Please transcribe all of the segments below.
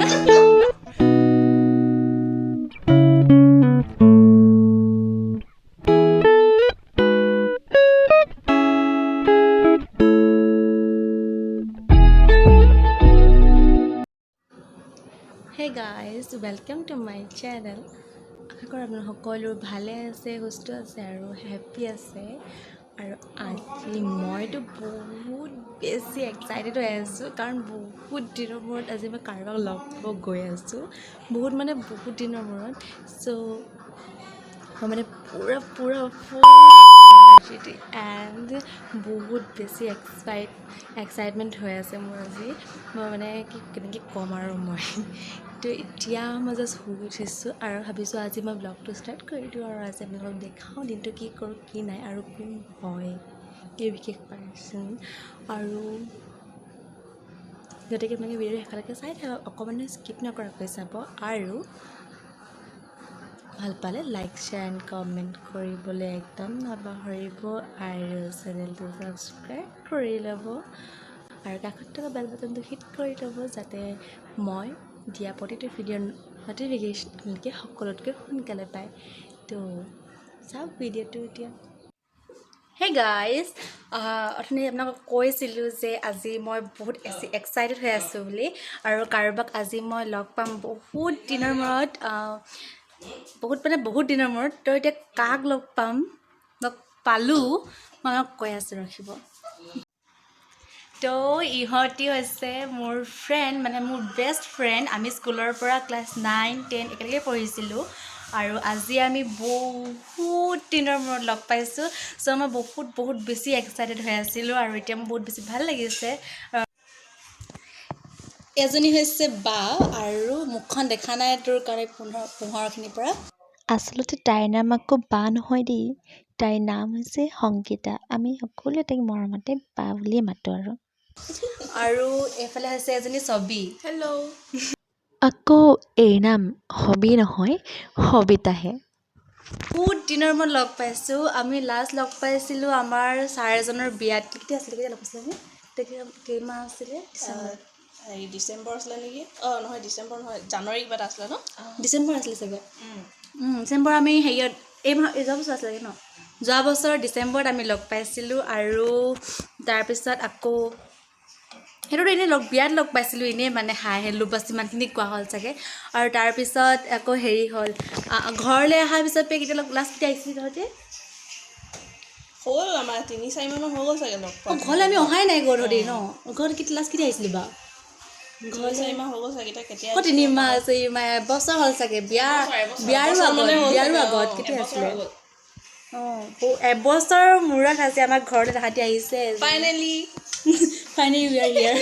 Hey guys, welcome to my channel. আশা কৰোঁ আপোনালোক সকলো ভালে আছে, সুস্থ আছে আৰু হেপ্পী আছে। আৰু আজি মইতো বহুত বেছি এক্সাইটেড হৈ আছোঁ কাৰণ বহুত দিনৰ মূৰত আজি মই কাৰোবাক লগ পাব গৈ আছোঁ। বহুত দিনৰ মূৰত। চ' মই মানে পুৰা ফুল এনাৰ্জি এণ্ড বহুত বেছি এক্সাইটমেণ্ট হৈ আছে মোৰ আজি। মই মানে কেনেকৈ ক'ম আৰু মই তো এতিয়া মই জাষ্ট শুই উঠিছোঁ আৰু ভাবিছোঁ আজি মই ব্লগটো ষ্টাৰ্ট কৰি দিওঁ আৰু আজি আপোনালোকক দেখাওঁ দিনটো কি কৰোঁ কি নাই আৰু কোন হয় এই বিশেষ পাৰ্চন। আৰু গতিকে আপোনালোকে ভিডিঅ'টো শেষলৈকে চাই থাকক, অকণমানে স্কিপ নকৰাকৈ চাব আৰু ভাল পালে লাইক শ্বেয়াৰ এণ্ড কমেণ্ট কৰিবলৈ একদম নাপাহৰিব আৰু চেনেলটো ছাবস্ক্ৰাইব কৰি ল'ব আৰু কাষত থকা বেল বাটনটো হিট কৰি ল'ব যাতে মই দিয়া প্ৰতিটো ভিডিঅ'ৰ নটিফিকেশ্যন আপোনালোকে সকলোতকৈ সোনকালে পায়। তো চাওক ভিডিঅ'টো এতিয়া। হে গাইজ, অথনি আপোনালোকক কৈছিলোঁ যে আজি মই বহুত এক্সাইটেড হৈ আছোঁ বুলি আৰু কাৰোবাক আজি মই লগ পাম বহুত দিনৰ মূৰত। বহুত দিনৰ মূৰত। তো এতিয়া কাক লগ পালোঁ মই কৈ আছোঁ, ৰখিব। তো ইহঁতি হৈছে মোৰ ফ্ৰেণ্ড, মানে মোৰ বেষ্ট ফ্ৰেণ্ড। আমি স্কুলৰ পৰা ক্লাছ 9, 10 একেলগে পঢ়িছিলোঁ আৰু আজি আমি বহুত দিনৰ মূৰত লগ পাইছোঁ। চ' মই বহুত বেছি এক্সাইটেড হৈ আছিলোঁ আৰু এতিয়া মোৰ বহুত বেছি ভাল লাগিছে। এজনী হৈছে বা আৰু মুখখন দেখা নাই তোৰ কাৰণে পোন্ধৰখিনিৰ পৰা। আচলতে তাইৰ নাম আকৌ বা নহয় দেই, তাইৰ নাম হৈছে সংগীতা। আমি সকলোৱে তাইক মৰমতে বা বুলিয়ে মাতোঁ আৰু এইফালে হৈছে এজনী ছবি। হেল্ল'। আকৌ এই নাম হবি নহয়, সবিতাহে। বহুত দিনৰ মূৰত লগ পাইছোঁ। আমি লাষ্ট লগ পাইছিলোঁ আমাৰ ছাৰ এজনৰ বিয়াত। কেতিয়া লগ পাইছিলোঁ আমি? তেতিয়া কেইমাহ আছিলে? ডিচেম্বৰ আছিলে নেকি? নহয় ডিচেম্বৰ নহয়, জানুৱাৰী কিবা এটা আছিলে ন? ডিচেম্বৰ আছিলে চাগে। ডিচেম্বৰ আমি হেৰিয়ত যোৱা বছৰ আছিলে ন? যোৱা বছৰ ডিচেম্বৰত আমি লগ পাইছিলোঁ আৰু তাৰপিছত আকৌ সেইটোতো এনেই বিয়াত লগ পাইছিলোঁ, এনেই মানে হাই হেল্ল' বাছ ইমানখিনি কোৱা হ'ল চাগে। আৰু তাৰপিছত আকৌ হেৰি হ'ল ঘৰলৈ অহাৰ পিছত কেতিয়া লাষ্ট কেতিয়া আহিছিলোঁ তহঁতে? হ'ল আমাৰ 3-4 মাহ হৈ গ'ল চাগে লগ পোৱা। ঘৰলৈ আমি অহাই নাই গধূলি ন? ঘৰত লাষ্ট কেতিয়া আহিছিলোঁ বাৰু? 3-4 মাহ হৈ গ'ল চাগে। কেতিয়া 3 মাহ 4 মাহ এবছৰ হ'ল চাগে। বিয়াৰো আগত কেতিয়া আছিলে? এবছৰৰ মূৰত আজি আমাৰ ঘৰলৈ তাহাঁতি আহিছে। ফাইনেলি উই আৰ হিয়াৰ।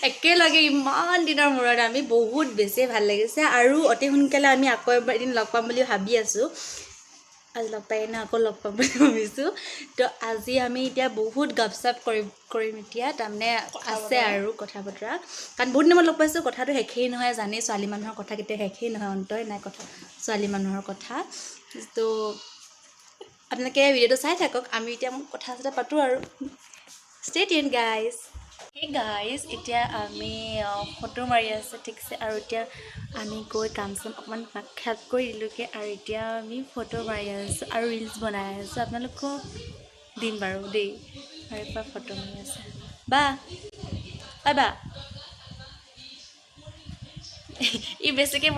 একেলগে ইমান দিনৰ মূৰত আমি বহুত বেছিয়ে ভাল লাগিছে আৰু অতি সোনকালে আমি আকৌ এদিন লগ পাম বুলি ভাবি আছোঁ। আজি লগ পাই কিনে আকৌ লগ পাম বুলি ভাবিছোঁ। তো আজি আমি এতিয়া বহুত গপচাপ কৰিম এতিয়া, তাৰমানে আছে আৰু কথা বতৰা, কাৰণ বহুত দিনত লগ পাইছোঁ। কথাটো শেষেই নহয়, জানেই ছোৱালী মানুহৰ কথা কেতিয়া শেষেই নহয়, অন্তই নাই কথা ছোৱালী মানুহৰ কথা। তো আপোনালোকে ভিডিঅ'টো চাই থাকক, আমি এতিয়া কথা চথা পাতোঁ আৰু। Stay tune guys. Hey guys, এতিয়া আমি ফটো মাৰি আছোঁ ঠিকছে আৰু এতিয়া আমি গৈ কাম চাম অকণমান হেল্প কৰি দিলোঁগৈ আৰু এতিয়া আমি ফটো মাৰি আছোঁ আৰু ৰিলচ বনাই আছোঁ। আপোনালোকক দিম বাৰু দেই। আৰু এবাৰ ফটো মাৰি আছে বা ই বেছিকৈ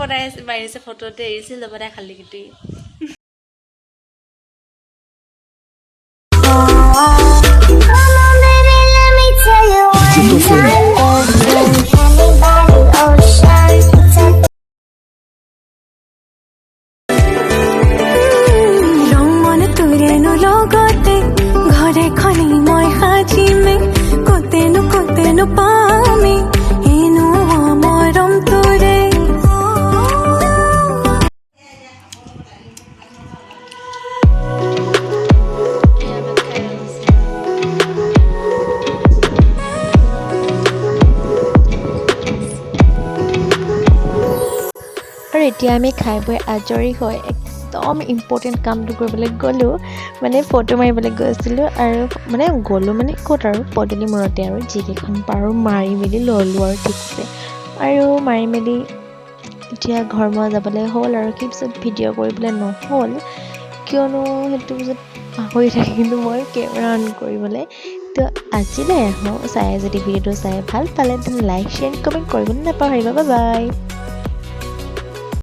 মাৰিছে ফটোতে, ৰিলচ নবনাই খালি গোটেই। আৰু এতিয়া আমি খাই বৈ আজৰি হৈ একদম ইম্পৰ্টেণ্ট কামটো কৰিবলৈ গ'লোঁ, মানে ফটো মাৰিবলৈ গৈছিলোঁ আৰু গ'লোঁ ক'ত আৰু পদূলি মূৰতে আৰু যিকেইখন পাৰোঁ মাৰি মেলি ল'লোঁ আৰু ঠিকছে। আৰু মাৰি মেলি এতিয়া ঘৰমুৱা যাবলৈ হ'ল আৰু কি পিছত ভিডিঅ' কৰিবলৈ নহ'ল কিয়নো সেইটো পিছত পাহৰি থাকিলোঁ মই কেমেৰা অন কৰিবলৈ তো আজিলৈ আহোঁ চাই যদি ভিডিঅ'টো চাই ভাল পালে তেন্তে লাইক শ্বেয়াৰ কমেণ্ট কৰিবলৈ নাপাহৰিবা বাই বাই